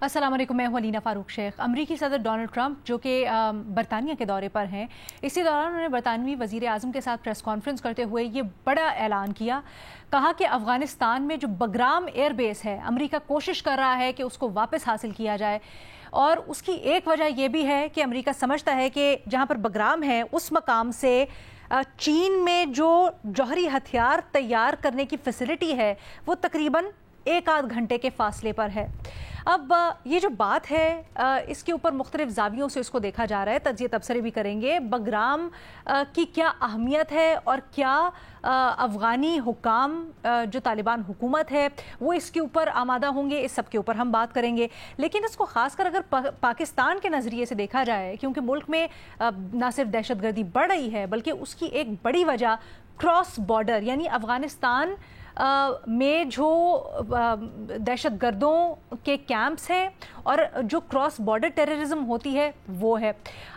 السلام علیکم، میں ہوں علینا فاروق شیخ۔ امریکی صدر ڈونلڈ ٹرمپ جو کہ برطانیہ کے دورے پر ہیں، اسی دوران انہوں نے برطانوی وزیر اعظم کے ساتھ پریس کانفرنس کرتے ہوئے یہ بڑا اعلان کیا، کہا کہ افغانستان میں جو بگرام ایئر بیس ہے، امریکہ کوشش کر رہا ہے کہ اس کو واپس حاصل کیا جائے، اور اس کی ایک وجہ یہ بھی ہے کہ امریکہ سمجھتا ہے کہ جہاں پر بگرام ہے اس مقام سے چین میں جو جوہری ہتھیار تیار کرنے کی فیسلٹی ہے وہ تقریباً 1-8 گھنٹے کے فاصلے پر ہے۔ اب یہ جو بات ہے اس کے اوپر مختلف زاویوں سے اس کو دیکھا جا رہا ہے، تجزیے تبصرے بھی کریں گے۔ بگرام کی کیا اہمیت ہے اور کیا افغانی حکام جو طالبان حکومت ہے وہ اس کے اوپر آمادہ ہوں گے، اس سب کے اوپر ہم بات کریں گے۔ لیکن اس کو خاص کر اگر پاکستان کے نظریے سے دیکھا جائے، کیونکہ ملک میں نہ صرف دہشت گردی بڑھ رہی ہے بلکہ اس کی ایک بڑی وجہ کراس بارڈر یعنی افغانستان میں جو دہشت گردوں کے کیمپس ہیں اور جو کراس بارڈر ٹیررزم ہوتی ہے وہ ہے۔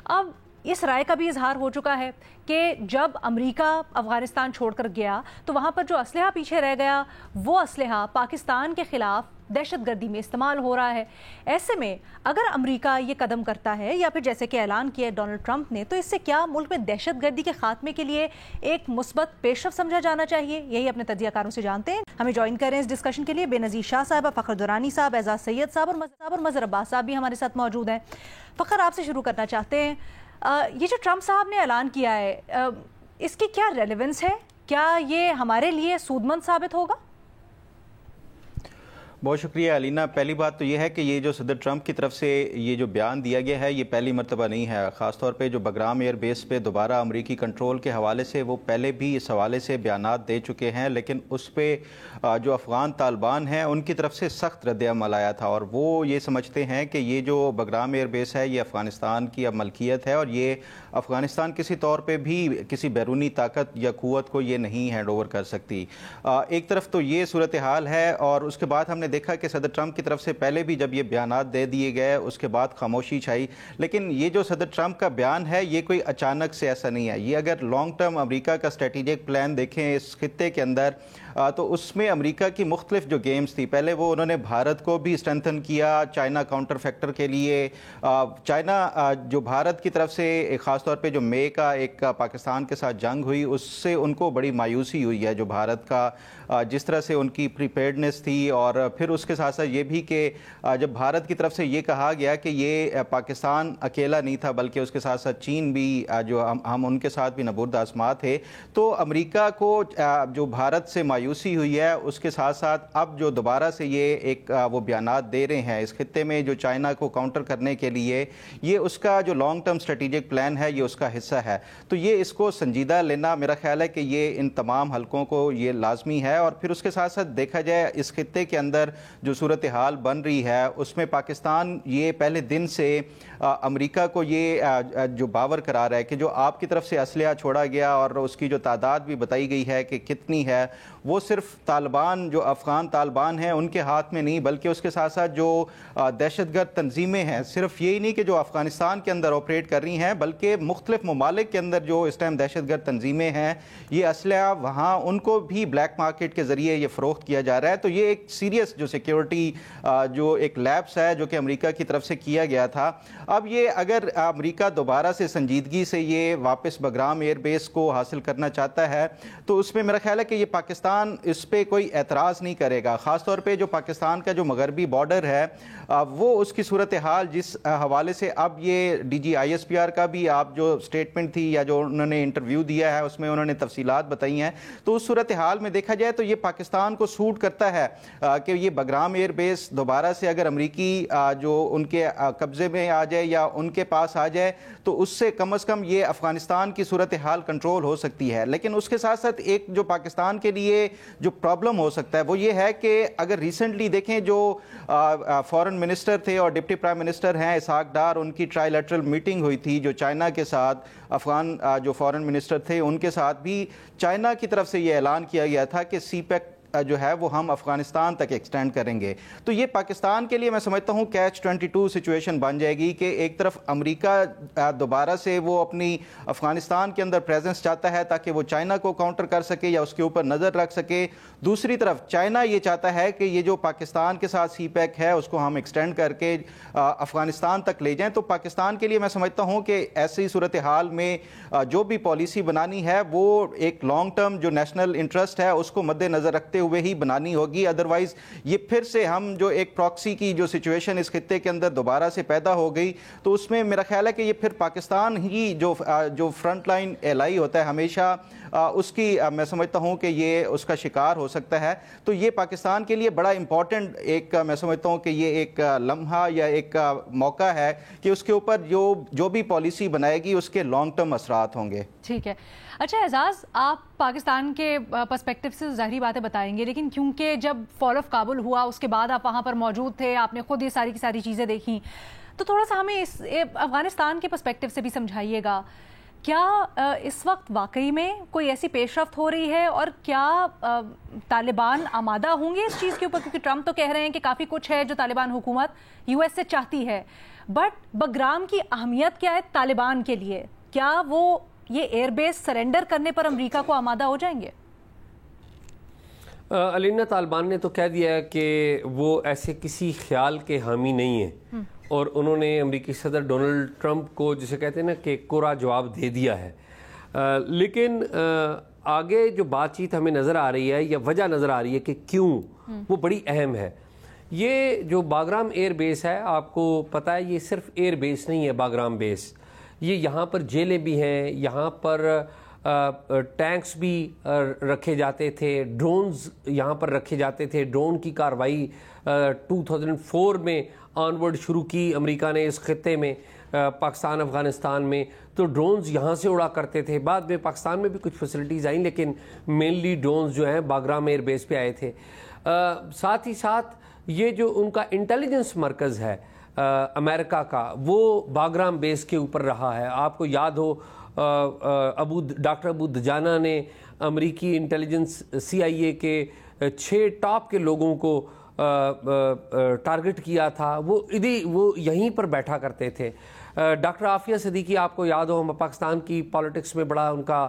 اب اس رائے کا بھی اظہار ہو چکا ہے کہ جب امریکہ افغانستان چھوڑ کر گیا تو وہاں پر جو اسلحہ پیچھے رہ گیا وہ اسلحہ پاکستان کے خلاف دہشت گردی میں استعمال ہو رہا ہے۔ ایسے میں اگر امریکہ یہ قدم کرتا ہے یا پھر جیسے کہ اعلان کیا ڈونلڈ ٹرمپ نے، تو اس سے کیا ملک میں دہشت گردی کے خاتمے کے لیے ایک مثبت پیش رفت سمجھا جانا چاہیے؟ یہی اپنے تجزیہ کاروں سے جانتے ہیں۔ ہمیں جوائن کریں اس ڈسکشن کے لیے بے نظیر شاہ صاحبہ، فخر دورانی صاحب، اعزاز سید صاحب اور مظہر عباس صاحب بھی ہمارے ساتھ موجود ہیں۔ فخر، آپ سے شروع کرنا چاہتے ہیں، یہ جو ٹرمپ صاحب نے اعلان کیا ہے اس کی کیا ریلیونس ہے؟ کیا یہ ہمارے لیے سود مند ثابت ہوگا؟ بہت شکریہ علینا۔ پہلی بات تو یہ ہے کہ یہ جو صدر ٹرمپ کی طرف سے یہ جو بیان دیا گیا ہے یہ پہلی مرتبہ نہیں ہے، خاص طور پہ جو بگرام ایئر بیس پہ دوبارہ امریکی کنٹرول کے حوالے سے وہ پہلے بھی اس حوالے سے بیانات دے چکے ہیں، لیکن اس پہ جو افغان طالبان ہیں ان کی طرف سے سخت رد عمل آیا تھا، اور وہ یہ سمجھتے ہیں کہ یہ جو بگرام ایئر بیس ہے یہ افغانستان کی اب ملکیت ہے، اور یہ افغانستان کسی طور پہ بھی کسی بیرونی طاقت یا قوت کو یہ نہیں ہینڈ اوور کر سکتی۔ ایک طرف تو یہ صورتحال ہے، اور اس کے بعد ہم نے دیکھا کہ صدر ٹرمپ کی طرف سے پہلے بھی جب یہ بیانات دے دیے گئے اس کے بعد خاموشی چھائی، لیکن یہ جو صدر ٹرمپ کا بیان ہے یہ کوئی اچانک سے ایسا نہیں ہے۔ یہ اگر لانگ ٹرم امریکہ کا اسٹریٹجک پلان دیکھیں اس خطے کے اندر تو اس میں امریکہ کی مختلف جو گیمز تھی، پہلے وہ انہوں نے بھارت کو بھی اسٹرینتھن کیا چائنا کاؤنٹر فیکٹر کے لیے۔ چائنا جو بھارت کی طرف سے خاص طور پہ جو مے کا ایک پاکستان کے ساتھ جنگ ہوئی اس سے ان کو بڑی مایوسی ہوئی ہے، جو بھارت کا جس طرح سے ان کی پریپیئرڈنس تھی، اور پھر اس کے ساتھ ساتھ یہ بھی کہ جب بھارت کی طرف سے یہ کہا گیا کہ یہ پاکستان اکیلا نہیں تھا بلکہ اس کے ساتھ ساتھ چین بھی جو ہم ان کے ساتھ بھی نبرد آزما تھے، تو امریکہ کو جو بھارت سے مایوسی ہوئی ہے اس کے ساتھ ساتھ اب جو دوبارہ سے یہ ایک وہ بیانات دے رہے ہیں اس خطے میں جو چائنا کو کاؤنٹر کرنے کے لیے، یہ اس کا جو لانگ ٹرم اسٹریٹجک پلان ہے یہ اس کا حصہ ہے۔ تو یہ اس کو سنجیدہ لینا میرا خیال ہے کہ یہ ان تمام حلقوں کو یہ لازمی ہے، اور پھر اس کے ساتھ ساتھ دیکھا جائے اس خطے کے اندر جو صورتحال بن رہی ہے اس میں پاکستان یہ پہلے دن سے امریکہ کو یہ جو باور کرا رہا ہے کہ جو آپ کی طرف سے اسلحہ چھوڑا گیا اور اس کی جو تعداد بھی بتائی گئی ہے کہ کتنی ہے، وہ صرف طالبان جو افغان طالبان ہیں ان کے ہاتھ میں نہیں بلکہ اس کے ساتھ ساتھ جو دہشت گرد تنظیمیں ہیں، صرف یہی نہیں کہ جو افغانستان کے اندر آپریٹ کر رہی ہیں بلکہ مختلف ممالک کے اندر جو اس ٹائم دہشت گرد تنظیمیں ہیں، یہ اسلحہ وہاں ان کو بھی بلیک مارکیٹ کے ذریعے یہ فروخت کیا جا رہا ہے۔ تو یہ ایک سیریس جو سیکیورٹی جو ایک لیپس ہے جو کہ امریکہ کی طرف سے کیا گیا تھا۔ اب یہ اگر امریکہ دوبارہ سے سنجیدگی سے یہ واپس بگرام ایئر بیس کو حاصل کرنا چاہتا ہے تو اس میں میرا خیال ہے کہ یہ پاکستان اس پہ کوئی اعتراض نہیں کرے گا، خاص طور پہ جو پاکستان کا جو مغربی بارڈر ہے وہ اس کی صورتحال جس حوالے سے اب یہ D G I S P R کا بھی آپ جو اسٹیٹمنٹ تھی یا جو انہوں نے انٹرویو دیا ہے اس میں انہوں نے تفصیلات بتائی ہیں، تو اس صورتحال میں دیکھا جائے تو یہ پاکستان کو سوٹ کرتا ہے کہ یہ بگرام ایئر بیس دوبارہ سے اگر امریکی جو ان کے قبضے میں آ جائے یا ان کے پاس آ جائے تو اس سے کم از کم یہ افغانستان کی صورتحال کنٹرول ہو سکتی ہے۔ لیکن اس کے ساتھ ساتھ ایک جو پاکستان کے لیے جو پرابلم ہو سکتا ہے وہ یہ ہے کہ اگر ریسنٹلی دیکھیں جو فارن منسٹر تھے اور ڈپٹی پرائم منسٹر ہیں اسحاق ڈار، ان کی ٹرائی لیٹرل میٹنگ ہوئی تھی جو چائنا کے ساتھ، افغان جو فارن منسٹر تھے ان کے ساتھ بھی چائنا کی طرف سے یہ اعلان کیا گیا تھا کہ سی پیک جو ہے وہ ہم افغانستان تک ایکسٹینڈ کریں گے. تو یہ پاکستان کے لیے میں سمجھتا ہوں کیچ 22 سچویشن بن جائے گی کہ ایک طرف امریکہ دوبارہ سے وہ اپنی افغانستان کے اندر پریزنس چاہتا ہے تاکہ وہ چائنا کو کاؤنٹر کر سکے یا اس کے اوپر نظر رکھ سکے. دوسری طرف چائنا یہ چاہتا ہے کہ یہ جو پاکستان کے ساتھ سی پیک ہے اس کو ہم ایکسٹینڈ کر کے افغانستان تک لے جائیں. تو پاکستان کے لیے میں سمجھتا ہوں کہ ایسی صورتحال میں جو بھی پالیسی بنانی ہے وہ ایک لانگ ٹرم جو نیشنل انٹرسٹ ہے اس کو مد نظر رکھتے ہوئے ہی بنانی ہوگی. ادروائز یہ پھر سے ہم جو ایک پراکسی کی جو سچویشن اس خطے کے اندر دوبارہ سے پیدا ہو گئی تو اس میں میرا خیال ہے کہ یہ پھر پاکستان ہی جو فرنٹ لائن ایلائی ہوتا ہے ہمیشہ اس کی میں سمجھتا ہوں کہ یہ اس کا شکار ہو سکتا ہے. تو یہ پاکستان کے لیے بڑا امپورٹنٹ ایک میں سمجھتا ہوں کہ یہ ایک لمحہ یا ایک موقع ہے کہ اس کے اوپر جو بھی پالیسی بنائے گی اس کے لانگ ٹرم اثرات ہوں گے. ٹھیک ہے. اچھا اعزاز، آپ پاکستان کے پرسپیکٹو سے ظاہری باتیں بتائیں گے، لیکن کیونکہ جب فال آف کابل ہوا اس کے بعد آپ وہاں پر موجود تھے، آپ نے خود یہ ساری کی ساری چیزیں دیکھیں، تو تھوڑا سا ہمیں اس افغانستان کے پرسپیکٹو سے بھی سمجھائیے گا، کیا اس وقت واقعی میں کوئی ایسی پیش رفت ہو رہی ہے اور کیا طالبان آمادہ ہوں گے اس چیز کے اوپر؟ کیونکہ ٹرمپ تو کہہ رہے ہیں کہ کافی کچھ ہے جو طالبان حکومت US سے چاہتی ہے، بٹ بگرام کی اہمیت کیا ہے طالبان کے لیے؟ کیا وہ یہ ایئر بیس سرنڈر کرنے پر امریکہ کو آمادہ ہو جائیں گے؟ علینا، طالبان نے تو کہہ دیا ہے کہ وہ ایسے کسی خیال کے حامی نہیں ہیں اور انہوں نے امریکی صدر ڈونلڈ ٹرمپ کو جسے کہتے ہیں نا کہ کوڑا جواب دے دیا ہے. لیکن آگے جو بات چیت ہمیں نظر آ رہی ہے یا وجہ نظر آ رہی ہے کہ کیوں، وہ بڑی اہم ہے. یہ جو باگرام ایئر بیس ہے، آپ کو پتہ ہے یہ صرف ایئر بیس نہیں ہے. باگرام بیس یہ یہاں پر جیلیں بھی ہیں، یہاں پر ٹینکس بھی رکھے جاتے تھے، ڈرونز یہاں پر رکھے جاتے تھے. ڈرون کی کاروائی 2004 میں آنورڈ شروع کی امریکہ نے اس خطے میں، پاکستان افغانستان میں. تو ڈرونز یہاں سے اڑا کرتے تھے. بعد میں پاکستان میں بھی کچھ فیسلٹیز آئیں لیکن مینلی ڈرونز جو ہیں باگرام ایئر بیس پہ آئے تھے. ساتھ ہی ساتھ یہ جو ان کا انٹیلیجنس مرکز ہے امریکہ کا، وہ باگرام بیس کے اوپر رہا ہے. آپ کو یاد ہو ڈاکٹر ابو دجانہ نے امریکی انٹیلیجنس CIA کے 6 ٹاپ کے لوگوں کو ٹارگٹ کیا تھا. وہ یہیں پر بیٹھا کرتے تھے. ڈاکٹر عافیہ صدیقی، آپ کو یاد ہو، پاکستان کی پالیٹکس میں بڑا ان کا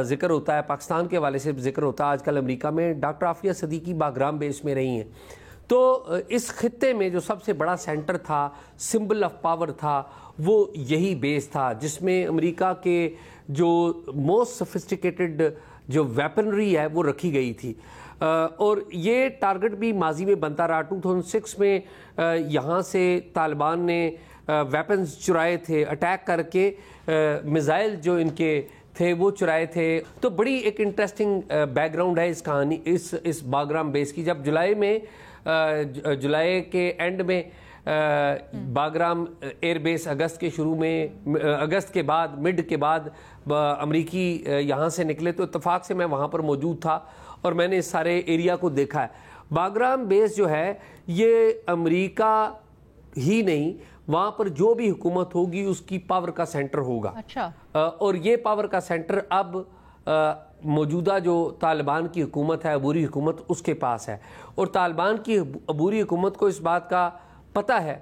ذکر ہوتا ہے، پاکستان کے حوالے سے ذکر ہوتا ہے آج کل امریکہ میں. ڈاکٹر عافیہ صدیقی باگرام بیس میں رہی ہیں. تو اس خطے میں جو سب سے بڑا سینٹر تھا، سمبل آف پاور تھا، وہ یہی بیس تھا جس میں امریکہ کے جو موسٹ سفسٹیکیٹڈ جو ویپنری ہے وہ رکھی گئی تھی. اور یہ ٹارگٹ بھی ماضی میں بنتا رہا. 2006 میں یہاں سے طالبان نے ویپنز چرائے تھے، اٹیک کر کے میزائل جو ان کے تھے وہ چرائے تھے. تو بڑی ایک انٹرسٹنگ بیک گراؤنڈ ہے اس کہانی اس باگرام بیس کی. جب جولائی کے اینڈ میں باگرام ایئر بیس اگست کے بعد مڈ کے بعد امریکی یہاں سے نکلے تو اتفاق سے میں وہاں پر موجود تھا اور میں نے اس سارے ایریا کو دیکھا ہے. باگرام بیس جو ہے یہ امریکہ ہی نہیں، وہاں پر جو بھی حکومت ہوگی اس کی پاور کا سینٹر ہوگا. اچھا. اور یہ پاور کا سینٹر اب موجودہ جو طالبان کی حکومت ہے، عبوری حکومت، اس کے پاس ہے. اور طالبان کی عبوری حکومت کو اس بات کا پتہ ہے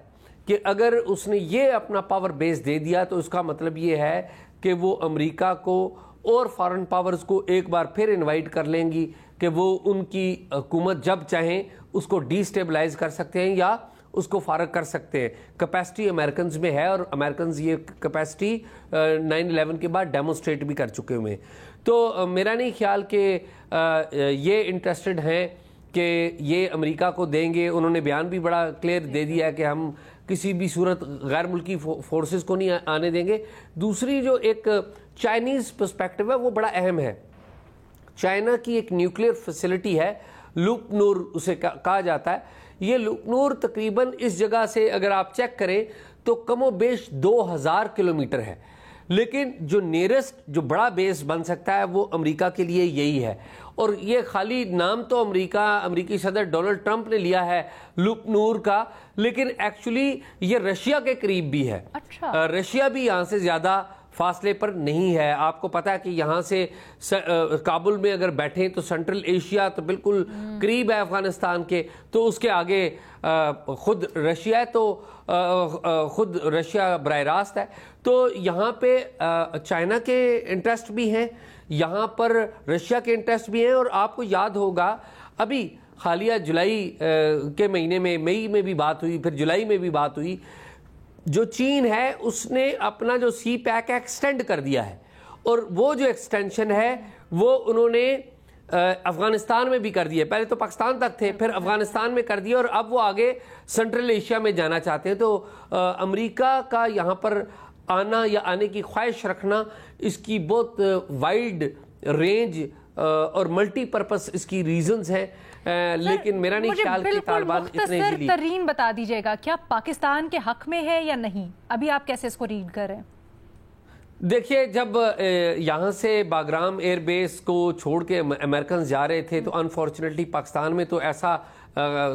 کہ اگر اس نے یہ اپنا پاور بیس دے دیا تو اس کا مطلب یہ ہے کہ وہ امریکہ کو اور فارن پاورز کو ایک بار پھر انوائٹ کر لیں گی کہ وہ ان کی حکومت جب چاہیں اس کو ڈی سٹیبلائز کر سکتے ہیں یا اس کو فارغ کر سکتے ہیں. کیپیسٹی امریکنز میں ہے اور امریکنز یہ کیپیسٹی 9/11 کے بعد ڈیمونسٹریٹ بھی کر چکے ہوئے ہیں. تو میرا نہیں خیال کہ یہ انٹرسٹڈ ہیں کہ یہ امریکہ کو دیں گے. انہوں نے بیان بھی بڑا کلیئر دے دیا ہے کہ ہم کسی بھی صورت غیر ملکی فورسز کو نہیں آنے دیں گے. دوسری جو ایک چائنیز پرسپیکٹو ہے وہ بڑا اہم ہے. چائنا کی ایک نیوکلیئر فیسلٹی ہے، لوپ نور اسے کہا جاتا ہے. یہ لوپ نور تقریباً اس جگہ سے اگر آپ چیک کریں تو کم و بیش 2000 کلومیٹر ہے، لیکن جو نیرسٹ جو بڑا بیس بن سکتا ہے وہ امریکہ کے لیے یہی ہے. اور یہ خالی نام تو امریکی صدر ڈونلڈ ٹرمپ نے لیا ہے لوپ نور کا، لیکن ایکچولی یہ رشیا کے قریب بھی ہے. اچھا. رشیا بھی یہاں سے زیادہ فاصلے پر نہیں ہے. آپ کو پتا ہے کہ یہاں سے کابل میں اگر بیٹھیں تو سینٹرل ایشیا تو بالکل قریب ہے افغانستان کے, تو اس کے آگے خود رشیا ہے, تو خود رشیا براہ راست ہے. تو یہاں پہ چائنا کے انٹرسٹ بھی ہیں, یہاں پر رشیا کے انٹرسٹ بھی ہیں. اور آپ کو یاد ہوگا ابھی حالیہ جولائی کے مہینے میں, مئی میں بھی بات ہوئی, پھر جولائی میں بھی بات ہوئی, جو چین ہے اس نے اپنا جو سی پیک ایکسٹینڈ کر دیا ہے, اور وہ جو ایکسٹینشن ہے وہ انہوں نے افغانستان میں بھی کر دیا. پہلے تو پاکستان تک تھے, پھر افغانستان میں کر دیا, اور اب وہ آگے سینٹرل ایشیا میں جانا چاہتے ہیں. تو امریکہ کا یہاں پر آنا یا آنے کی خواہش رکھنا, اس کی بہت وائڈ رینج اور ملٹی پرپس اس کی ریزنز ہیں, لیکن میرا نہیں خیال کہ طالبان اتنے مختصر ترین بتا دیجئے گا, کیا پاکستان کے حق میں ہے یا نہیں؟ ابھی آپ کیسے اس کو ریڈ کر رہے ہیں؟ دیکھیے, جب یہاں سے باگرام ایئر بیس کو چھوڑ کے امریکنز جا رہے تھے, تو انفارچونیٹلی پاکستان میں تو ایسا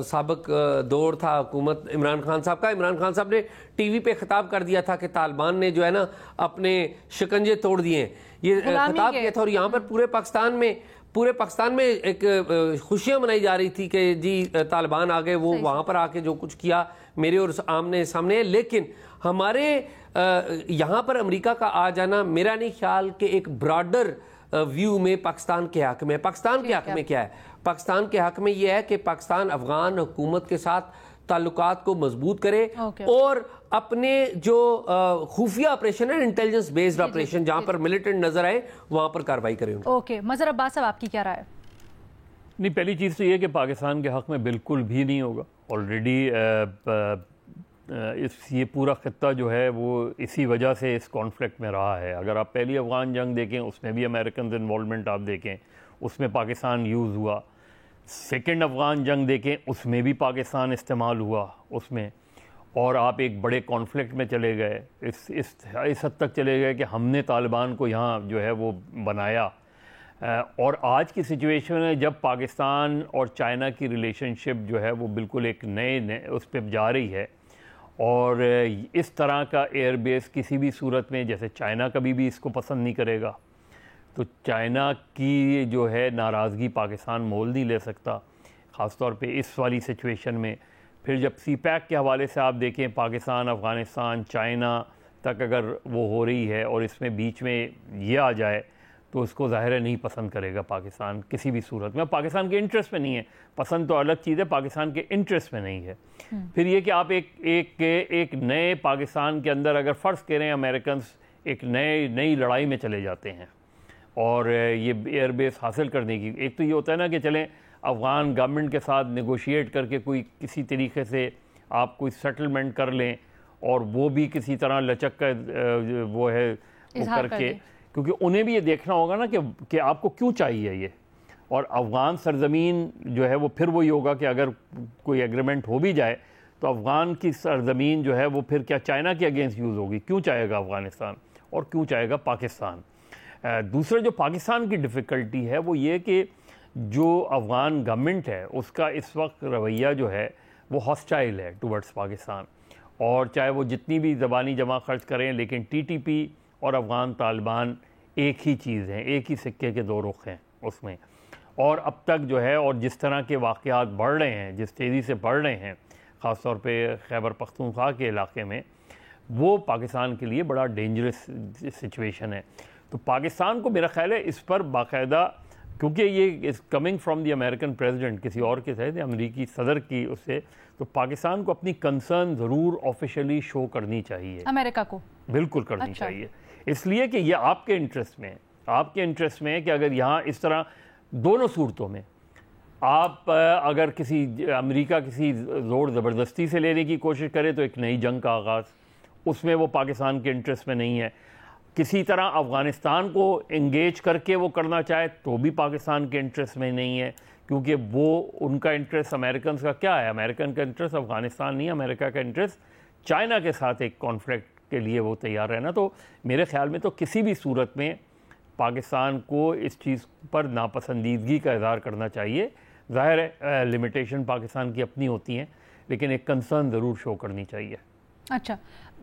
سابق دور تھا حکومت عمران خان صاحب کا. عمران خان صاحب نے ٹی وی پہ خطاب کر دیا تھا کہ طالبان نے جو ہے نا اپنے شکنجے توڑ دیے, یہ خطاب کیا تھا. اور یہاں پر پورے پاکستان میں ایک خوشیاں منائی جا رہی تھی کہ جی طالبان آ گئے, وہ وہاں پر آ کے جو کچھ کیا میرے اور آمنے سامنے ہے. لیکن ہمارے یہاں پر امریکہ کا آ جانا میرا نہیں خیال کہ ایک براڈر ویو میں پاکستان کے حق میں. پاکستان کے حق میں کیا ہے؟ پاکستان کے حق میں یہ ہے کہ پاکستان افغان حکومت کے ساتھ تعلقات کو مضبوط کرے, اور اپنے جو خفیہ آپریشن ہے, انٹیلیجنس بیسڈ آپریشن, جہاں پر ملیٹنٹ نظر آئے وہاں پر کارروائی کریں. اوکے, مظہر عباس صاحب آپ کی کیا رائے ہے؟ نہیں, پہلی چیز تو یہ کہ پاکستان کے حق میں بالکل بھی نہیں ہوگا. آلریڈی یہ پورا خطہ جو ہے وہ اسی وجہ سے اس کانفلکٹ میں رہا ہے. اگر آپ پہلی افغان جنگ دیکھیں, اس میں بھی امریکنز انوالومنٹ آپ دیکھیں, اس میں پاکستان یوز ہوا. سیکنڈ افغان جنگ دیکھیں, اس میں بھی پاکستان استعمال ہوا اس میں. اور آپ ایک بڑے کانفلکٹ میں چلے گئے, اس حد تک چلے گئے کہ ہم نے طالبان کو یہاں جو ہے وہ بنایا. اور آج کی سچویشن ہے جب پاکستان اور چائنا کی ریلیشن شپ جو ہے وہ بالکل ایک نئے اس پہ جا رہی ہے, اور اس طرح کا ایئر بیس کسی بھی صورت میں, جیسے چائنا کبھی بھی اس کو پسند نہیں کرے گا, تو چائنا کی جو ہے ناراضگی پاکستان مول نہیں لے سکتا, خاص طور پہ اس والی سچویشن میں. پھر جب سی پیک کے حوالے سے آپ دیکھیں, پاکستان, افغانستان, چائنا تک اگر وہ ہو رہی ہے, اور اس میں بیچ میں یہ آ جائے, تو اس کو ظاہر ہے نہیں پسند کرے گا پاکستان کسی بھی صورت میں. پاکستان کے انٹرسٹ میں نہیں ہے, پسند تو الگ چیز ہے, پاکستان کے انٹرسٹ میں نہیں ہے. پھر یہ کہ آپ ایک نئے پاکستان کے اندر اگر فرض کریں امریکنز ایک نئی لڑائی میں چلے جاتے ہیں, اور یہ ایئر بیس حاصل کرنے کی, ایک تو یہ ہوتا ہے نا کہ چلیں افغان گورنمنٹ کے ساتھ نیگوشیٹ کر کے کوئی کسی طریقے سے آپ کوئی سیٹلمنٹ کر لیں, اور وہ بھی کسی طرح لچک کا وہ ہے وہ کر کے, کیونکہ انہیں بھی یہ دیکھنا ہوگا نا کہ آپ کو کیوں چاہیے یہ. اور افغان سرزمین جو ہے وہ پھر وہی ہوگا کہ اگر کوئی ایگریمنٹ ہو بھی جائے تو افغان کی سرزمین جو ہے وہ پھر کیا چائنا کے اگینسٹ یوز ہوگی؟ کیوں چاہے گا افغانستان, اور کیوں چاہے گا پاکستان؟ دوسرا جو پاکستان کی ڈیفیکلٹی ہے وہ یہ کہ جو افغان گورنمنٹ ہے اس کا اس وقت رویہ جو ہے وہ ہاسٹائل ہے ٹورڈز پاکستان. اور چاہے وہ جتنی بھی زبانی جمع خرچ کریں, لیکن ٹی ٹی پی اور افغان طالبان ایک ہی چیز ہیں, ایک ہی سکے کے دو رخ ہیں اس میں. اور اب تک جو ہے, اور جس طرح کے واقعات بڑھ رہے ہیں, جس تیزی سے بڑھ رہے ہیں, خاص طور پہ خیبر پختونخوا کے علاقے میں, وہ پاکستان کے لیے بڑا ڈینجرس سچویشن ہے. تو پاکستان کو میرا خیال ہے اس پر باقاعدہ, کیونکہ یہ coming from the American president, کسی اور کے تحت امریکی صدر کی اس سے, تو پاکستان کو اپنی کنسرن ضرور آفیشلی شو کرنی چاہیے, امریکہ کو بالکل کرنی چاہیے, اس لیے کہ یہ آپ کے انٹرسٹ میں ہے, آپ کے انٹرسٹ میں ہے کہ اگر یہاں اس طرح دونوں صورتوں میں آپ اگر امریکہ کسی زور زبردستی سے لینے کی کوشش کرے تو ایک نئی جنگ کا آغاز, اس میں وہ پاکستان کے انٹرسٹ میں نہیں ہے. کسی طرح افغانستان کو انگیج کر کے وہ کرنا چاہے تو بھی پاکستان کے انٹرسٹ میں نہیں ہے, کیونکہ وہ ان کا انٹرسٹ امریکنز کا کیا ہے, امریکن کا انٹرسٹ افغانستان نہیں, امریکہ کا انٹرسٹ چائنا کے ساتھ ایک کانفلکٹ کے لیے وہ تیار رہنا. تو میرے خیال میں تو کسی بھی صورت میں پاکستان کو اس چیز پر ناپسندیدگی کا اظہار کرنا چاہیے. ظاہر ہے لمیٹیشن پاکستان کی اپنی ہوتی ہیں, لیکن ایک کنسرن ضرور شو کرنی چاہیے. اچھا,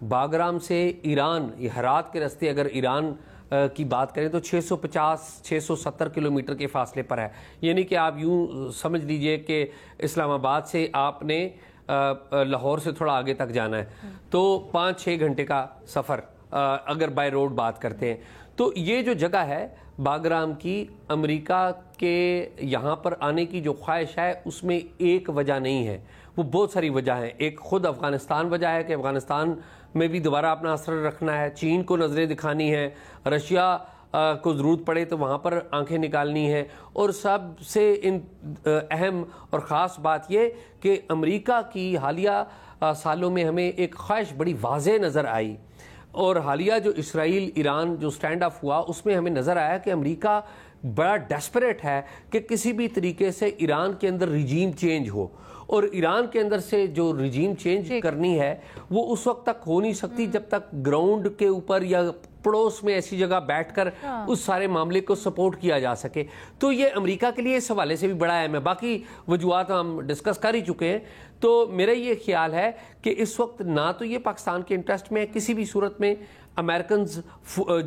باگرام سے ایران، ہرات کے راستے اگر ایران کی بات کریں تو 650-670 کلومیٹر کے فاصلے پر ہے. یعنی کہ آپ یوں سمجھ لیجئے کہ اسلام آباد سے آپ نے لاہور سے تھوڑا آگے تک جانا ہے تو 5-6 گھنٹے کا سفر اگر بائی روڈ بات کرتے ہیں. تو یہ جو جگہ ہے باگرام کی، امریکہ کے یہاں پر آنے کی جو خواہش ہے اس میں ایک وجہ نہیں ہے، وہ بہت ساری وجہ ہیں. ایک خود افغانستان وجہ ہے کہ افغانستان میں بھی دوبارہ اپنا اثر رکھنا ہے، چین کو نظریں دکھانی ہے، رشیا کو ضرورت پڑے تو وہاں پر آنکھیں نکالنی ہیں، اور سب سے اہم اور خاص بات یہ کہ امریکہ کی حالیہ سالوں میں ہمیں ایک خواہش بڑی واضح نظر آئی، اور حالیہ جو اسرائیل ایران جو سٹینڈ اپ ہوا اس میں ہمیں نظر آیا کہ امریکہ بڑا ڈیسپریٹ ہے کہ کسی بھی طریقے سے ایران کے اندر رجیم چینج ہو، اور ایران کے اندر سے جو رجیم چینج کرنی ہے وہ اس وقت تک ہو نہیں سکتی جب تک گراؤنڈ کے اوپر یا پڑوس میں ایسی جگہ بیٹھ کر اس سارے معاملے کو سپورٹ کیا جا سکے. تو یہ امریکہ کے لیے اس حوالے سے بھی بڑا اہم ہے. باقی وجوہات ہم ڈسکس کر ہی چکے ہیں. تو میرا یہ خیال ہے کہ اس وقت نہ تو یہ پاکستان کے انٹرسٹ میں کسی بھی صورت میں امریکنز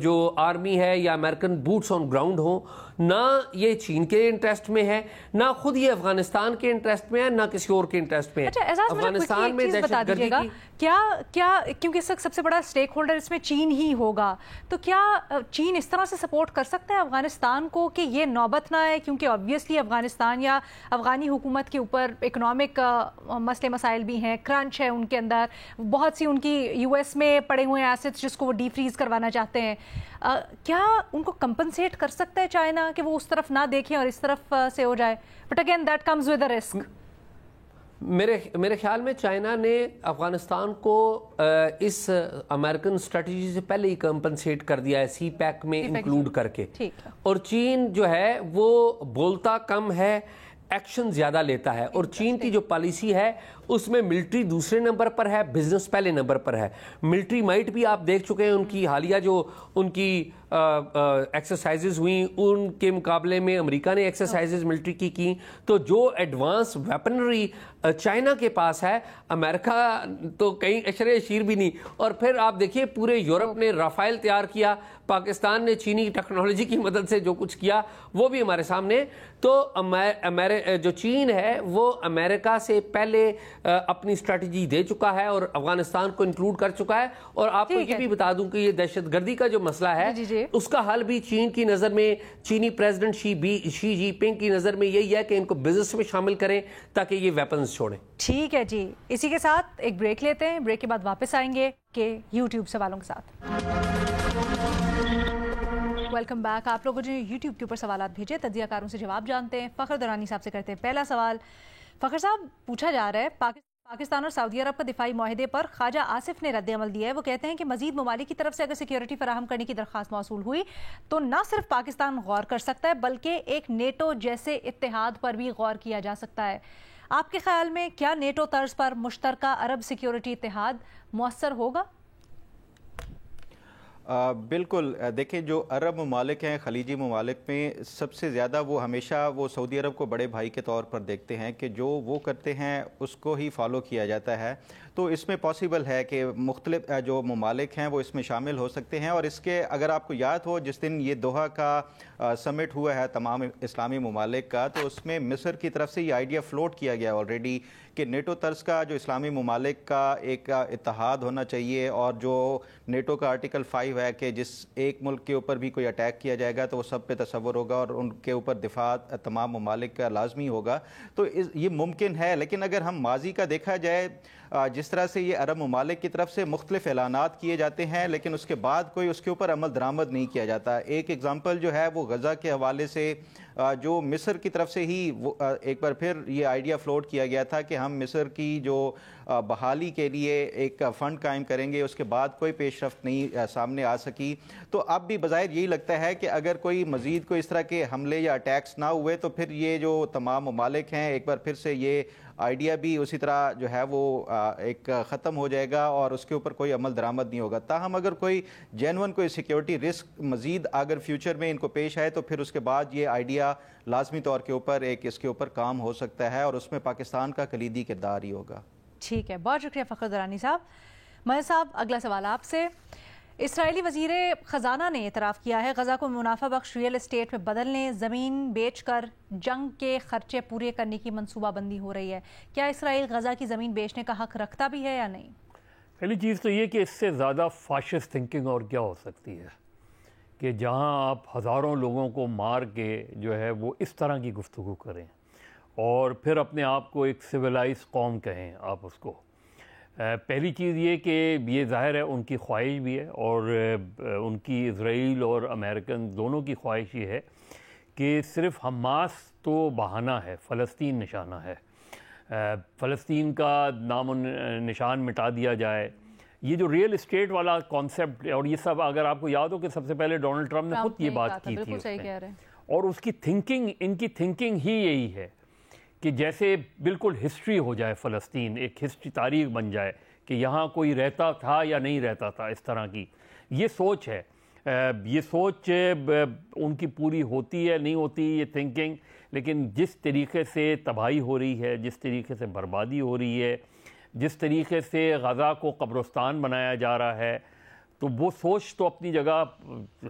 جو آرمی ہے یا امریکن بوٹس آن گراؤنڈ ہوں، نہ یہ چین کے انٹرسٹ میں ہے، نہ خود یہ افغانستان کے انٹرسٹ میں ہے، نہ کسی اور کے انٹرسٹ میں ہے. افغانستان میں دہشت گردی کی کیا کیونکہ سب سے بڑا سٹیک ہولڈر اس میں چین ہی ہوگا، تو کیا چین اس طرح سے سپورٹ کر سکتا ہے افغانستان کو کہ یہ نوبت نہ آئے؟ کیونکہ آبویسلی افغانستان یا افغانی حکومت کے اوپر اکنامک مسئلے مسائل بھی ہیں، کرنچ ہے ان کے اندر، بہت سی ان کی یو ایس میں پڑے ہوئے ایسٹس جس کو وہ ڈی فریز کروانا چاہتے ہیں. کیا ان کو کمپنسیٹ کر سکتا ہے چائنا کہ وہ اس طرف نہ دیکھیں اور اس طرف سے ہو جائے؟ But again that comes with a risk. میرے خیال میں چائنا نے افغانستان کو اس امریکن اسٹریٹجی سے پہلے ہی کمپنسیٹ کر دیا ہے، سی پیک میں انکلوڈ کر کے. اور چین جو ہے وہ بولتا کم ہے، ایکشن زیادہ لیتا ہے، اور چین کی جو پالیسی ہے اس میں ملٹری دوسرے نمبر پر ہے، بزنس پہلے نمبر پر ہے. ملٹری مائٹ بھی آپ دیکھ چکے ہیں، ان کی حالیہ جو ان کی ایکسرسائزز ہوئیں ان کے مقابلے میں امریکہ نے ایکسرسائزز ملٹری کی. تو جو ایڈوانس ویپنری چائنا کے پاس ہے، امریکہ تو کہیں اشرے اشیر بھی نہیں. اور پھر آپ دیکھیے پورے یورپ نے رافائل تیار کیا، پاکستان نے چینی ٹیکنالوجی کی مدد سے جو کچھ کیا وہ بھی ہمارے سامنے. تو جو چین ہے وہ امریکہ سے پہلے اپنی اسٹریٹجی دے چکا ہے اور افغانستان کو انکلوڈ کر چکا ہے. اور آپ کو یہ بھی بتا دوں کہ یہ دہشت گردی کا جو مسئلہ ہے اس کا حل بھی چین کی نظر میں، چینی پریزیڈنٹ شی جی پنگ کی نظر میں یہی ہے کہ ان کو بزنس میں شامل کریں تاکہ یہ ویپنز چھوڑیں. ٹھیک ہے جی، اسی کے ساتھ ایک بریک لیتے ہیں، بریک کے بعد واپس آئیں گے کہ یوٹیوب سوالوں کے ساتھ. Welcome back. آپ لوگوں نے یوٹیوب کے اوپر سوالات بھیجے، تجزیہ کاروں سے جواب جانتے ہیں. فخر درانی صاحب سے کرتے ہیں پہلا سوال. فخر صاحب، پوچھا جا رہا ہے پاکستان اور سعودی عرب کا دفاعی معاہدے پر خواجہ آصف نے رد عمل دیا ہے. وہ کہتے ہیں کہ مزید ممالک کی طرف سے اگر سیکیورٹی فراہم کرنے کی درخواست موصول ہوئی تو نہ صرف پاکستان غور کر سکتا ہے بلکہ ایک نیٹو جیسے اتحاد پر بھی غور کیا جا سکتا ہے. آپ کے خیال میں کیا نیٹو طرز پر مشترکہ عرب سیکیورٹی اتحاد مؤثر ہوگا؟ بالکل. دیکھیں جو عرب ممالک ہیں، خلیجی ممالک میں سب سے زیادہ وہ ہمیشہ وہ سعودی عرب کو بڑے بھائی کے طور پر دیکھتے ہیں کہ جو وہ کرتے ہیں اس کو ہی فالو کیا جاتا ہے. تو اس میں پاسبل ہے کہ مختلف جو ممالک ہیں وہ اس میں شامل ہو سکتے ہیں. اور اس کے اگر آپ کو یاد ہو جس دن یہ دوحہ کا سمٹ ہوا ہے تمام اسلامی ممالک کا، تو اس میں مصر کی طرف سے یہ آئیڈیا فلوٹ کیا گیا آلریڈی کہ نیٹو طرز کا جو اسلامی ممالک کا ایک اتحاد ہونا چاہیے، اور جو نیٹو کا آرٹیکل 5 ہے کہ جس ایک ملک کے اوپر بھی کوئی اٹیک کیا جائے گا تو وہ سب پہ تصور ہوگا اور ان کے اوپر دفاع تمام ممالک کا لازمی ہوگا. تو یہ ممکن ہے. لیکن اگر ہم ماضی کا دیکھا جائے، جس طرح سے یہ عرب ممالک کی طرف سے مختلف اعلانات کیے جاتے ہیں لیکن اس کے بعد کوئی اس کے اوپر عمل درآمد نہیں کیا جاتا. ایک ایگزامپل جو ہے وہ غزہ کے حوالے سے جو مصر کی طرف سے ہی ایک بار پھر یہ آئیڈیا فلوٹ کیا گیا تھا کہ ہم مصر کی جو بحالی کے لیے ایک فنڈ قائم کریں گے، اس کے بعد کوئی پیش رفت نہیں سامنے آ سکی. تو اب بھی بظاہر یہی لگتا ہے کہ اگر کوئی مزید کوئی اس طرح کے حملے یا اٹیکس نہ ہوئے تو پھر یہ جو تمام ممالک ہیں ایک بار پھر سے یہ آئیڈیا بھی اسی طرح جو ہے وہ ایک ختم ہو جائے گا اور اس کے اوپر کوئی عمل درآمد نہیں ہوگا. تاہم اگر کوئی جینون کوئی سیکیورٹی رسک مزید اگر فیوچر میں ان کو پیش آئے تو پھر اس کے بعد یہ آئیڈیا لازمی طور کے اوپر ایک اس کے اوپر کام ہو سکتا ہے اور اس میں پاکستان کا کلیدی کردار ہی ہوگا. ٹھیک ہے، بہت شکریہ فخر درانی صاحب. مہر صاحب اگلا سوال آپ سے. اسرائیلی وزیر خزانہ نے اعتراف کیا ہے غزہ کو منافع بخش ریئل اسٹیٹ میں بدلنے، زمین بیچ کر جنگ کے خرچے پورے کرنے کی منصوبہ بندی ہو رہی ہے. کیا اسرائیل غزہ کی زمین بیچنے کا حق رکھتا بھی ہے یا نہیں؟ پہلی چیز تو یہ کہ اس سے زیادہ فاشسٹ تھنکنگ اور کیا ہو سکتی ہے کہ جہاں آپ ہزاروں لوگوں کو مار کے جو ہے وہ اس طرح کی گفتگو کریں اور پھر اپنے آپ کو ایک سویلائز قوم کہیں آپ اس کو. پہلی چیز یہ کہ یہ ظاہر ہے ان کی خواہش بھی ہے اور ان کی اسرائیل اور امریکن دونوں کی خواہش یہ ہے کہ صرف حماس تو بہانہ ہے، فلسطین نشانہ ہے. فلسطین کا نام و نشان مٹا دیا جائے. یہ جو ریئل اسٹیٹ والا کانسیپٹ اور یہ سب اگر آپ کو یاد ہو کہ سب سے پہلے ڈونلڈ ٹرمپ نے خود یہ بات کی تھی اس میں، اور اس کی تھنکنگ، ان کی تھنکنگ ہی یہی ہے کہ جیسے بالکل ہسٹری ہو جائے فلسطین، ایک ہسٹری تاریخ بن جائے کہ یہاں کوئی رہتا تھا یا نہیں رہتا تھا. اس طرح کی یہ سوچ ہے. یہ سوچ ان کی پوری ہوتی ہے نہیں ہوتی یہ تھنکنگ، لیکن جس طریقے سے تباہی ہو رہی ہے، جس طریقے سے بربادی ہو رہی ہے، جس طریقے سے غزہ کو قبرستان بنایا جا رہا ہے، تو وہ سوچ تو اپنی جگہ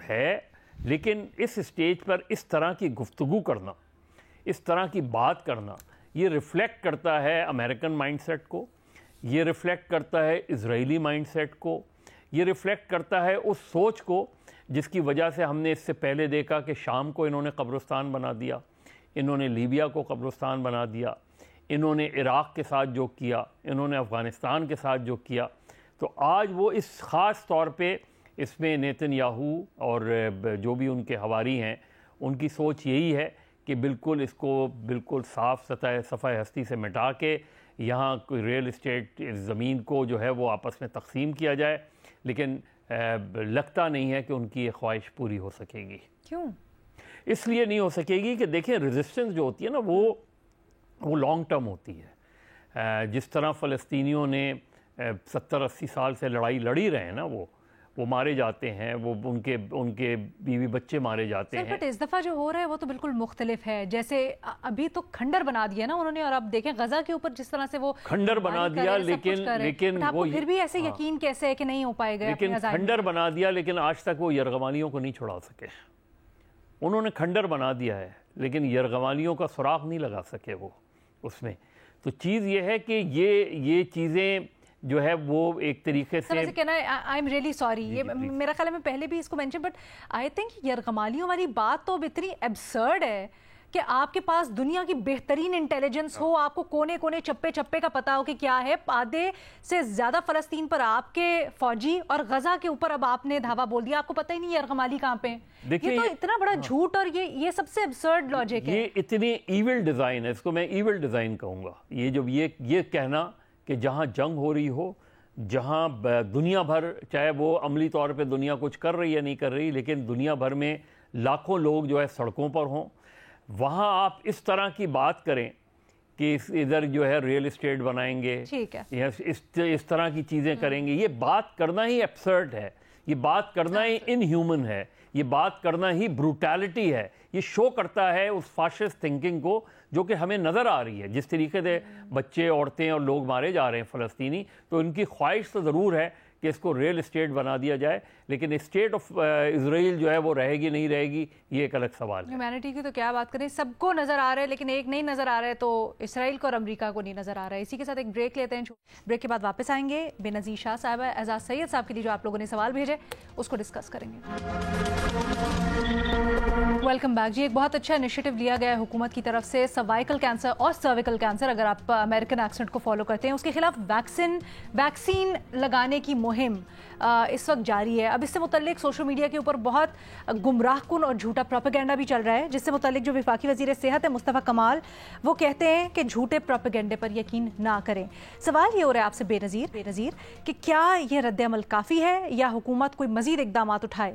ہے، لیکن اس اسٹیج پر اس طرح کی گفتگو کرنا، اس طرح کی بات کرنا، یہ ریفلیکٹ کرتا ہے امریکن مائنڈ سیٹ کو، یہ ریفلیکٹ کرتا ہے اسرائیلی مائنڈ سیٹ کو، یہ ریفلیکٹ کرتا ہے اس سوچ کو جس کی وجہ سے ہم نے اس سے پہلے دیکھا کہ شام کو انہوں نے قبرستان بنا دیا، انہوں نے لیبیا کو قبرستان بنا دیا، انہوں نے عراق کے ساتھ جو کیا، انہوں نے افغانستان کے ساتھ جو کیا. تو آج وہ اس خاص طور پہ اس میں نیتن یاہو اور جو بھی ان کے حواری ہیں ان کی سوچ یہی ہے کہ بالکل اس کو بالکل صاف صفحہ ہستی سے مٹا کے یہاں کوئی ریئل اسٹیٹ زمین کو جو ہے وہ آپس میں تقسیم کیا جائے. لیکن لگتا نہیں ہے کہ ان کی یہ خواہش پوری ہو سکے گی. کیوں؟ اس لیے نہیں ہو سکے گی کہ دیکھیں ریزسٹنس جو ہوتی ہے نا وہ لانگ ٹرم ہوتی ہے. جس طرح فلسطینیوں نے 70-80 سال سے لڑائی لڑی رہے ہیں نا، وہ مارے جاتے ہیں، وہ ان کے بیوی بچے مارے جاتے ہیں. بٹ اس دفعہ جو ہو رہا ہے وہ تو بالکل مختلف ہے. جیسے ابھی تو کھنڈر بنا دیا نا انہوں نے، اور اب دیکھیں غزہ کے اوپر جس طرح سے وہ کھنڈر بنا دیا، لیکن وہ پھر بھی ایسے یقین کیسے ہے کہ نہیں ہو پائے گا؟ لیکن کھنڈر بنا دیا، لیکن آج تک وہ یرغمالیوں کو نہیں چھڑا سکے. انہوں نے کھنڈر بنا دیا ہے لیکن یرغمالیوں کا سراغ نہیں لگا سکے وہ اس میں. تو چیز یہ ہے کہ یہ چیزیں جو ہے وہ ایک طریقے سے کہنا ہے آئی ایم ریئلی سوری، یہ میرا خیال ہے میں پہلے بھی اس کو مینشن، بٹ آئی تھنک یرغمالیوں والی بات تو اب اتنی ایبسرڈ ہے کہ آپ کے پاس دنیا کی بہترین انٹیلیجنس ہو، آپ کو کونے کونے چپے چپے کا پتا ہو کہ کیا ہے، آدھے سے زیادہ فلسطین پر آپ کے فوجی اور غزہ کے اوپر اب آپ نے دھاوا بول دیا، آپ کو پتہ ہی نہیں یرغمالی کہاں پہ. یہ تو اتنا بڑا جھوٹ اور یہ سب سے ابسرڈ لاجک ہے. یہ اتنی ایول ڈیزائن ہے، اس کو میں ایول ڈیزائن کہوں گا. یہ جو یہ کہنا کہ جہاں جنگ ہو رہی ہو، جہاں دنیا بھر، چاہے وہ عملی طور پہ دنیا کچھ کر رہی ہے نہیں کر رہی، لیکن دنیا بھر میں لاکھوں لوگ جو ہے سڑکوں پر ہوں، وہاں آپ اس طرح کی بات کریں کہ ادھر جو ہے ریئل اسٹیٹ بنائیں گے، اس طرح کی چیزیں کریں گے، یہ بات کرنا ہی ایبسرڈ ہے، یہ بات کرنا ہی ان ہیومن ہے، یہ بات کرنا ہی بروٹیلٹی ہے. یہ شو کرتا ہے اس فاشسٹ تھنکنگ کو جو کہ ہمیں نظر آ رہی ہے. جس طریقے سے بچے، عورتیں اور لوگ مارے جا رہے ہیں فلسطینی، تو ان کی خواہش تو ضرور ہے کہ اس کو ریئل اسٹیٹ بنا دیا جائے، لیکن اسٹیٹ آف اسرائیل جو ہے وہ رہے گی نہیں رہے گی یہ ایک الگ سوال ہے. ہیومینٹی کی تو کیا بات کریں، سب کو نظر آ رہا ہے لیکن ایک نہیں نظر آ رہا ہے، تو اسرائیل کو اور امریکہ کو نہیں نظر آ رہا ہے. اسی کے ساتھ ایک بریک لیتے ہیں، بریک کے بعد واپس آئیں گے. بے نظیر شاہ صاحبہ، اعزاز سید صاحب کے لیے جو آپ لوگوں نے سوال بھیجے اس کو ڈسکس کریں گے. ویلکم بیک جی. ایک بہت اچھا انیشیٹو لیا گیا ہے حکومت کی طرف سے، سروائکل کینسر اور سرویکل کینسر، اگر آپ امریکن ایکسنٹ کو فالو کرتے ہیں، اس کے خلاف ویکسین لگانے کی مہم اس وقت جاری ہے. اب اس سے متعلق سوشل میڈیا کے اوپر بہت گمراہ کن اور جھوٹا پروپیگنڈا بھی چل رہا ہے، جس سے متعلق جو وفاقی وزیر صحت ہے مصطفیٰ کمال، وہ کہتے ہیں کہ جھوٹے پروپیگنڈے پر یقین نہ کریں. سوال یہ ہو رہا ہے آپ سے بے نظیر کہ کیا یہ رد عمل کافی ہے یا حکومت کوئی مزید اقدامات اٹھائے؟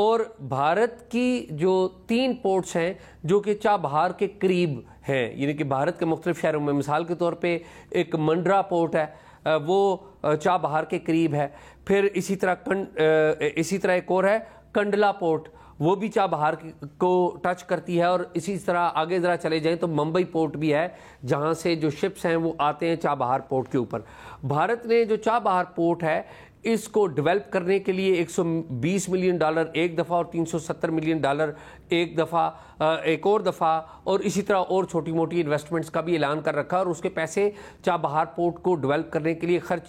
اور بھارت کی جو 3 پورٹس ہیں جو کہ چابہار کے قریب ہیں، یعنی کہ بھارت کے مختلف شہروں میں، مثال کے طور پہ ایک منڈرا پورٹ ہے، وہ چابہار کے قریب ہے. پھر اسی طرح ایک اور ہے کنڈلا پورٹ، وہ بھی چابہار کو ٹچ کرتی ہے. اور اسی طرح آگے ذرا چلے جائیں تو ممبئی پورٹ بھی ہے جہاں سے جو شپس ہیں وہ آتے ہیں چابہار پورٹ کے اوپر. بھارت نے جو چابہار پورٹ ہے اس کو ڈیولپ کرنے کے لیے $120 ملین ایک دفعہ اور $370 ملین ایک دفعہ ایک اور دفعہ، اور اسی طرح اور چھوٹی موٹی انویسٹمنٹس کا بھی اعلان کر رکھا، اور اس کے پیسے چابہار پورٹ کو ڈیولپ کرنے کے لیے خرچ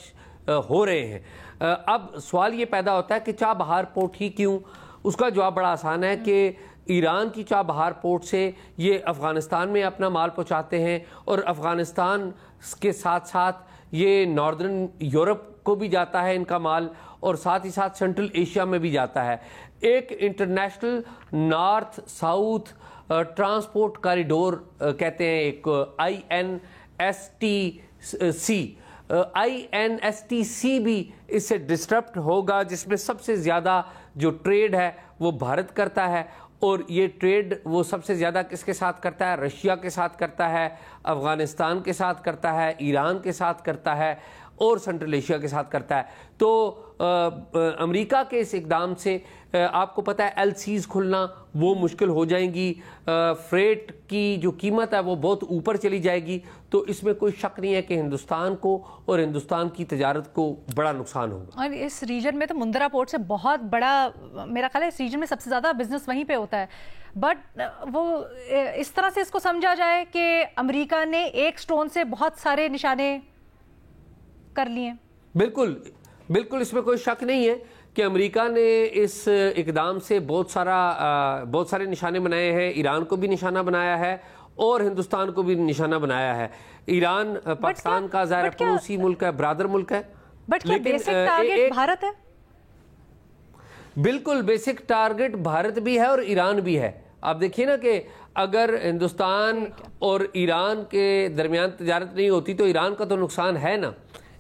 ہو رہے ہیں. اب سوال یہ پیدا ہوتا ہے کہ چابہار پورٹ ہی کیوں؟ اس کا جواب بڑا آسان ہے کہ ایران کی چابہار پورٹ سے یہ افغانستان میں اپنا مال پہنچاتے ہیں، اور افغانستان کے ساتھ ساتھ یہ ناردرن یورپ کو بھی جاتا ہے ان کا مال، اور ساتھ ہی ساتھ سینٹرل ایشیا میں بھی جاتا ہے. ایک international north south transport corridor کہتے ہیں، ایک INSTC بھی اس سے ڈسٹرپٹ ہوگا، جس میں سب سے زیادہ جو ٹریڈ ہے وہ بھارت کرتا ہے. اور یہ ٹریڈ وہ سب سے زیادہ کس کے ساتھ کرتا ہے؟ رشیا کے ساتھ کرتا ہے، افغانستان کے ساتھ کرتا ہے، ایران کے ساتھ کرتا ہے، اور سینٹرل ایشیا کے ساتھ کرتا ہے. تو امریکہ کے اس اقدام سے آپ کو پتہ ہے LCs کھلنا وہ مشکل ہو جائیں گی، فریٹ کی جو قیمت ہے وہ بہت اوپر چلی جائے گی. تو اس میں کوئی شک نہیں ہے کہ ہندوستان کو اور ہندوستان کی تجارت کو بڑا نقصان ہوگا. اور اس ریجن میں تو مندرا پورٹ سے بہت بڑا، میرا خیال ہے اس ریجن میں سب سے زیادہ بزنس وہیں پہ ہوتا ہے. بٹ وہ اس طرح سے اس کو سمجھا جائے کہ امریکہ نے ایک سٹون سے بہت سارے نشانے کر لیے. بالکل اس میں کوئی شک نہیں ہے کہ امریکہ نے اس اقدام سے بہت سارے نشانے بنائے ہیں. ایران کو بھی نشانہ بنایا ہے اور ہندوستان کو بھی نشانہ بنایا ہے. ایران پاکستان کا ظاہر پڑوسی ملک ہے، برادر ملک ہے، بٹ کیا بیسک ٹارگٹ بھارت ہے؟ بالکل بیسک ٹارگٹ بھارت بھی ہے اور ایران بھی ہے. آپ دیکھیے نا کہ اگر ہندوستان اور ایران کے درمیان تجارت نہیں ہوتی تو ایران کا تو نقصان ہے نا،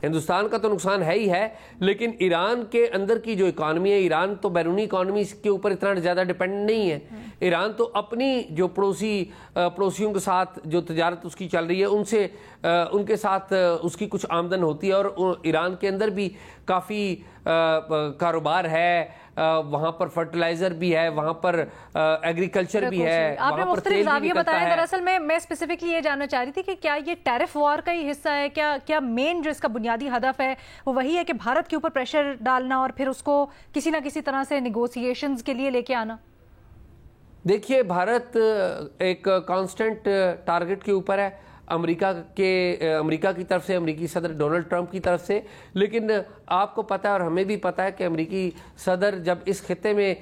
ہندوستان کا تو نقصان ہے ہی ہے، لیکن ایران کے اندر کی جو اکانومی ہے، ایران تو بیرونی اکانومی کے اوپر اتنا زیادہ ڈیپینڈ نہیں ہے. ایران تو اپنی جو پڑوسیوں کے ساتھ جو تجارت اس کی چل رہی ہے ان کے ساتھ اس کی کچھ آمدن ہوتی ہے، اور ایران کے اندر بھی کافی کاروبار ہے. وہاں پر فرٹیلائزر بھی ہے، وہاں پر ایگریکلچر بھی ہے، آپ نے وہاں پر مختلف تیل بھی زاویے نکلتا بتائے. ہے. دراصل میں اسپیسیفکلی یہ جاننا چاہ رہی تھی کہ کیا یہ ٹیرف وار کا ہی حصہ ہے؟ کیا مین جو اس کا بنیادی ہدف ہے وہ وہی ہے کہ بھارت کے اوپر پریشر ڈالنا اور پھر اس کو کسی نہ کسی طرح سے نیگوسیشنز کے لیے لے کے آنا؟ دیکھیے بھارت ایک کانسٹنٹ ٹارگٹ کے اوپر ہے امریکہ کی طرف سے، امریکی صدر ڈونلڈ ٹرمپ کی طرف سے. لیکن آپ کو پتہ ہے اور ہمیں بھی پتہ ہے کہ امریکی صدر جب اس خطے میں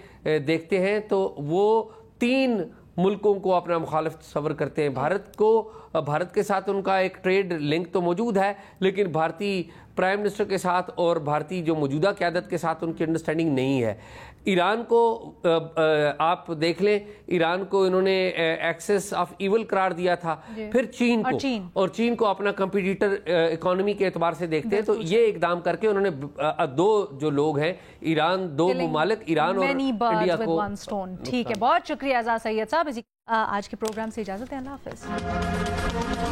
دیکھتے ہیں تو وہ 3 ملکوں کو اپنا مخالف تصور کرتے ہیں. بھارت کے ساتھ ان کا ایک ٹریڈ لنک تو موجود ہے، لیکن بھارتی پرائم منسٹر کے ساتھ اور بھارتی جو موجودہ قیادت کے ساتھ ان کی انڈرسٹینڈنگ نہیں ہے. ایران کو آپ دیکھ لیں، ایران کو انہوں نے ایکسس آف ایول قرار دیا تھا. پھر چین کو اپنا کمپیٹیٹر اکانومی کے اعتبار سے دیکھتے ہیں. تو یہ اقدام کر کے انہوں نے 2 جو لوگ ہیں ایران، 2 ممالک ایران اور انڈیا کو. ٹھیک ہے، بہت شکریہ اعزاز سید صاحب. آج کے پروگرام سے اجازت ہے، اللہ حافظ.